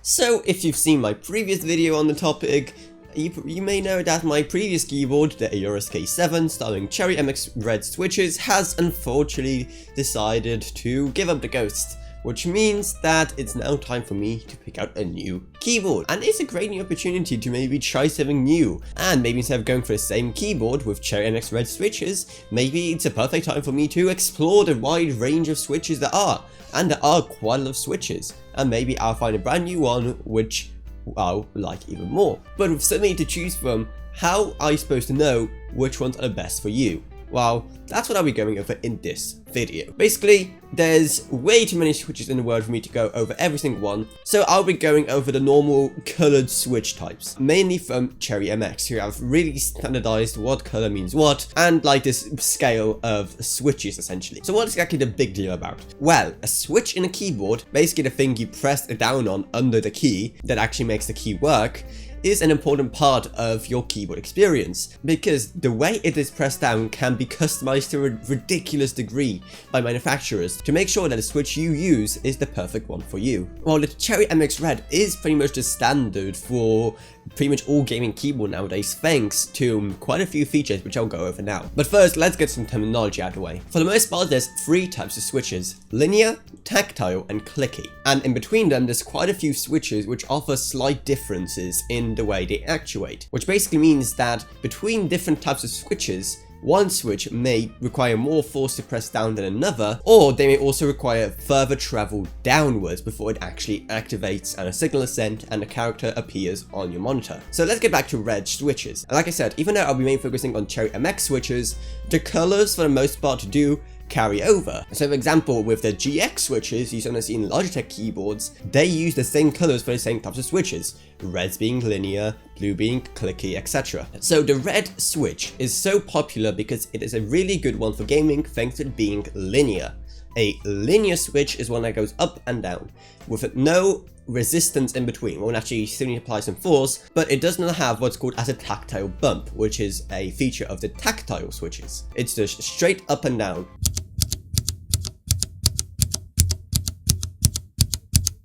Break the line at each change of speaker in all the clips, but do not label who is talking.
So if you've seen my previous video on the topic, you may know that my previous keyboard, the Avrona K7 starring Cherry MX Red switches, has unfortunately decided to give up the ghost. Which means that it's now time for me to pick out a new keyboard. And it's a great new opportunity to maybe try something new. And maybe instead of going for the same keyboard with Cherry MX Red switches, maybe it's a perfect time for me to explore the wide range of switches there are. And there are quite a lot of switches. And maybe I'll find a brand new one which I'll like even more. But with so many to choose from, how are you supposed to know which ones are the best for you? Well, that's what I'll be going over in this video. Basically, there's way too many switches in the world for me to go over every single one, so I'll be going over the normal colored switch types, mainly from Cherry MX, who have really standardized what color means what, and like this scale of switches essentially. So what's exactly the big deal about? Well, a switch in a keyboard, basically the thing you press down on under the key that actually makes the key work, is an important part of your keyboard experience, because the way it is pressed down can be customized to a ridiculous degree by manufacturers to make sure that the switch you use is the perfect one for you. While the Cherry MX Red is pretty much the standard for pretty much all gaming keyboard nowadays, thanks to quite a few features which I'll go over now. But first, let's get some terminology out of the way. For the most part, there's three types of switches: linear, tactile, and clicky. And in between them, there's quite a few switches which offer slight differences in the way they actuate, which basically means that between different types of switches, one switch may require more force to press down than another, or they may also require further travel downwards before it actually activates and a signal is sent and a character appears on your monitor. So let's get back to red switches. And like I said, even though I'll be mainly focusing on Cherry MX switches, the colors for the most part do carry over. So for example, with the GX switches you sometimes see in Logitech keyboards, they use the same colors for the same types of switches, reds being linear, blue being clicky, etc. So the red switch is so popular because it is a really good one for gaming thanks to it being linear. A linear switch is one that goes up and down with no resistance in between. Won't actually still apply some force, but it does not have what's called as a tactile bump, which is a feature of the tactile switches. It's just straight up and down,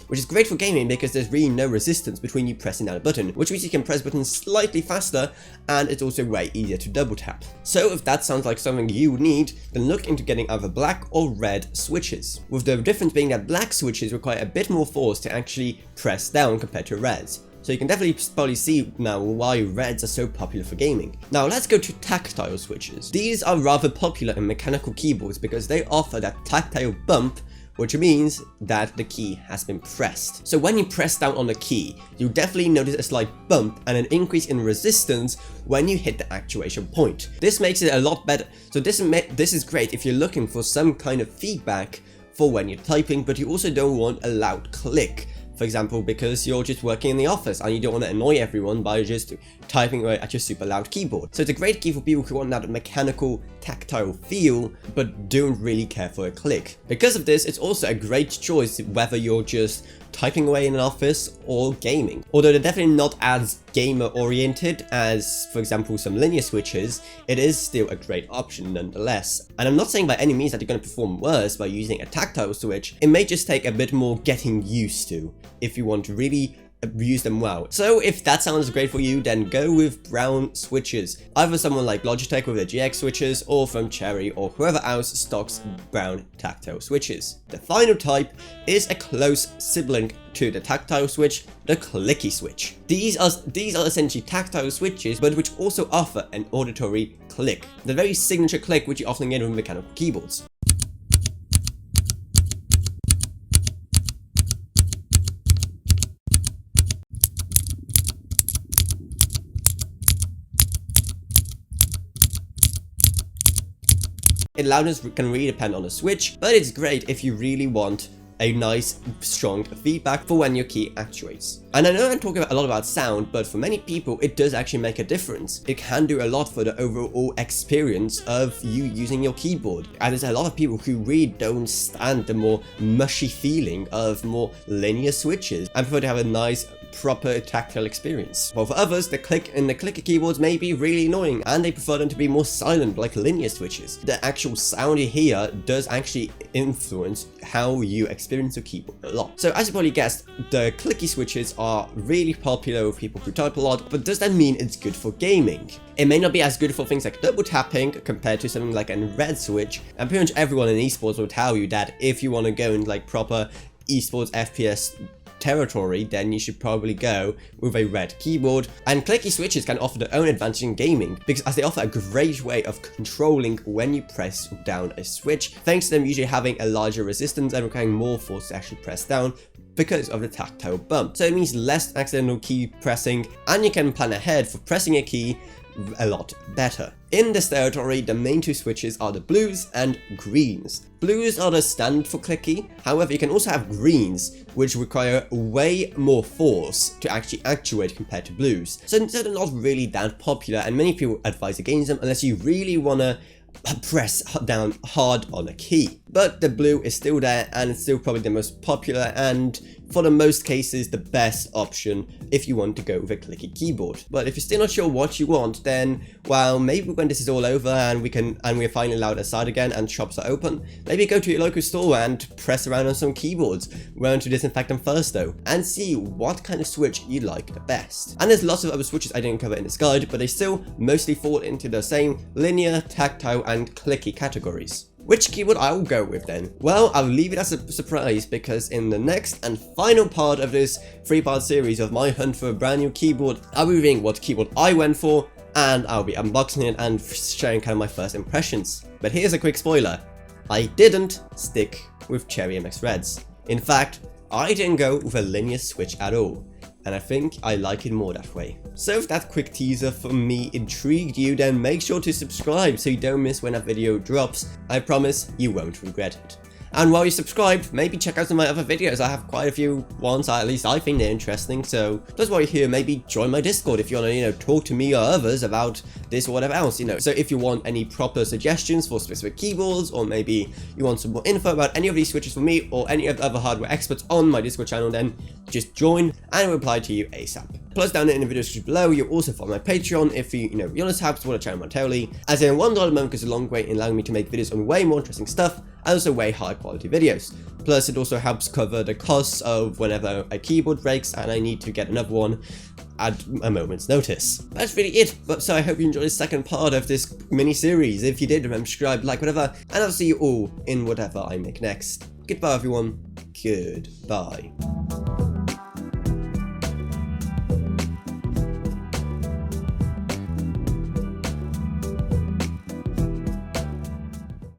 which is great for gaming because there's really no resistance between you pressing down a button, which means you can press buttons slightly faster, and it's also way easier to double tap. So if that sounds like something you would need, then look into getting either black or red switches, with the difference being that black switches require a bit more force to actually press down compared to reds. So you can definitely probably see now why reds are so popular for gaming. Now let's go to tactile switches. These are rather popular in mechanical keyboards because they offer that tactile bump, which means that the key has been pressed. So when you press down on the key, you definitely notice a slight bump and an increase in resistance when you hit the actuation point. This makes it a lot better. So this is great if you're looking for some kind of feedback for when you're typing, but you also don't want a loud click. For example, because you're just working in the office and you don't want to annoy everyone by just typing away at your super loud keyboard. So it's a great key for people who want that mechanical, tactile feel, but don't really care for a click. Because of this, it's also a great choice whether you're just typing away in an office or gaming. Although they're definitely not as gamer oriented as, for example, some linear switches, it is still a great option nonetheless. And I'm not saying by any means that you're going to perform worse by using a tactile switch. It may just take a bit more getting used to if you want to really use them well. So if that sounds great for you, then go with brown switches, either someone like Logitech with their GX switches, or from Cherry or whoever else stocks brown tactile switches. The final type is a close sibling to the tactile switch, the clicky switch. These are essentially tactile switches, but which also offer an auditory click, the very signature click which you often get with mechanical keyboards. Loudness can really depend on the switch, but it's great if you really want a nice, strong feedback for when your key actuates. And I know I'm talking a lot about sound, but for many people, it does actually make a difference. It can do a lot for the overall experience of you using your keyboard. And there's a lot of people who really don't stand the more mushy feeling of more linear switches and prefer to have a nice, proper tactile experience. While for others, the clicker keyboards may be really annoying and they prefer them to be more silent like linear switches. The actual sound you hear does actually influence how you experience your keyboard a lot. So as you probably guessed, the clicky switches are really popular with people who type a lot, but does that mean it's good for gaming? It may not be as good for things like double tapping compared to something like a red switch, and pretty much everyone in esports will tell you that if you want to go into like proper esports FPS territory, then you should probably go with a red keyboard. And clicky switches can offer their own advantage in gaming, because as they offer a great way of controlling when you press down a switch, thanks to them usually having a larger resistance and requiring more force to actually press down because of the tactile bump. So it means less accidental key pressing, and you can plan ahead for pressing a key a lot better. In this territory, the main two switches are the blues and greens. Blues are the standard for clicky, however you can also have greens, which require way more force to actually actuate compared to blues. So they're not really that popular, and many people advise against them unless you really want to press down hard on a key. But the blue is still there, and it's still probably the most popular and for the most cases the best option if you want to go with a clicky keyboard. But if you're still not sure what you want, then well, maybe when this is all over and we're finally allowed outside again and shops are open, maybe go to your local store and press around on some keyboards. Learn to disinfect them first though, and see what kind of switch you like the best. And there's lots of other switches I didn't cover in this guide, but they still mostly fall into the same linear, tactile and clicky categories. Which keyboard I will go with then? Well, I'll leave it as a surprise, because in the next and final part of this 3-part series of my hunt for a brand new keyboard, I'll be reviewing what keyboard I went for, and I'll be unboxing it and sharing kind of my first impressions. But here's a quick spoiler. I didn't stick with Cherry MX Reds. In fact, I didn't go with a linear switch at all, and I think I like it more that way. So if that quick teaser from me intrigued you, then make sure to subscribe so you don't miss when a video drops. I promise you won't regret it. And while you're subscribed, maybe check out some of my other videos. I have quite a few ones, at least I think they're interesting. So that's why you're here. Maybe join my Discord if you want to, talk to me or others about this or whatever else, So if you want any proper suggestions for specific keyboards, or maybe you want some more info about any of these switches from me or any of the other hardware experts on my Discord channel, then just join and I'll reply to you ASAP. Plus, down in the video description below, you'll also find my Patreon if you, you want to help support the channel monetarily. As in $1 a month goes a long way in allowing me to make videos on way more interesting stuff, and also way higher quality videos. Plus, it also helps cover the costs of whenever a keyboard breaks and I need to get another one at a moment's notice. That's really it. But so I hope you enjoyed the second part of this mini-series. If you did, remember to subscribe, like, whatever, and I'll see you all in whatever I make next. Goodbye, everyone. Goodbye.